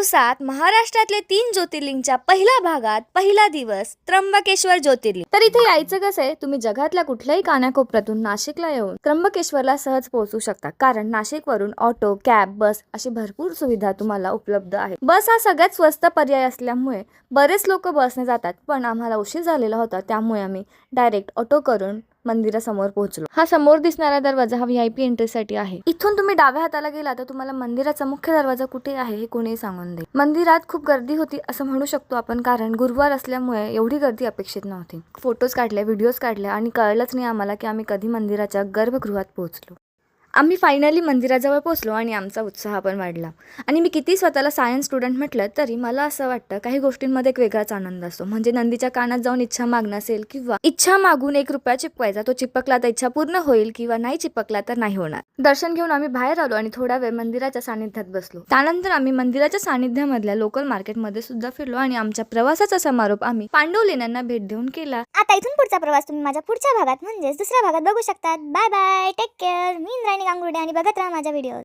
दिवसात महाराष्ट्रातले 3 ज्योतिर्लिंगच्या पहिल्या भागात पहिला दिवस त्र्यंबकेश्वर ज्योतिर्लिंग. तर इथे यायचं कसं आहे, तुम्ही जगातल्या कुठल्याही कानाकोपऱ्यातून नाशिकला येऊन त्र्यंबकेश्वरला सहज पोहोचू शकता. कारण नाशिकवरून ऑटो, कॅब, बस अशी भरपूर सुविधा तुम्हाला उपलब्ध आहे. बस हा सगळ्यात स्वस्त पर्याय असल्यामुळे बरेच लोक बसने जातात, पण आम्हाला उशीर झालेला होता त्यामुळे आम्ही डायरेक्ट ऑटो करून मंदिरासमोर पोहोचलो. हा समोर दिसणारा दरवाजा हा VIP एंट्रीसाठी आहे. इथून तुम्ही डाव्या हाताला गेला तर तुम्हाला मंदिराचा मुख्य दरवाजा कुठे आहे हे कोणी सांगून देईल. मंदिरात खूप गर्दी होती असं म्हणू शकतो आपण, कारण गुरुवार असल्यामुळे एवढी गर्दी अपेक्षित नव्हती. फोटोज काढले, व्हिडिओज काढले आणि कळलंच नाही आम्हाला की आम्ही कधी मंदिराच्या गर्भगृहात पोहोचलो. आम्ही फायनली मंदिराजवळ पोहोचलो आणि आमचा उत्साह पण वाढला. आणि मी किती स्वतःला सायन्स स्टुडंट म्हटलं तरी मला असं वाटतं काही गोष्टींमध्ये एक वेगळाच आनंद असतो. म्हणजे नंदीच्या कानात जाऊन इच्छा मागणं असेल किंवा इच्छा मागून 1 रुपया चिपकायचा, तो चिपकला तर इच्छा पूर्ण होईल किंवा नाही चिपकला तर नाही होणार. दर्शन घेऊन आम्ही बाहेर आलो आणि थोडा वेळ मंदिराच्या सानिध्यात बसलो. त्यानंतर आम्ही मंदिराच्या सानिध्यामधल्या लोकल मार्केटमध्ये सुद्धा फिरलो आणि आमच्या प्रवासाचा समारोप आम्ही पांडव लेण्यांना भेट देऊन केला. आता इथून पुढचा प्रवास तुम्ही माझ्या पुढच्या भागात म्हणजेच दुसऱ्या भागात बघू शकतात. Bye bye, take care. मी इंद्रायणी गांगुर्डे आणि बघत राहा माझ्या व्हिडिओ.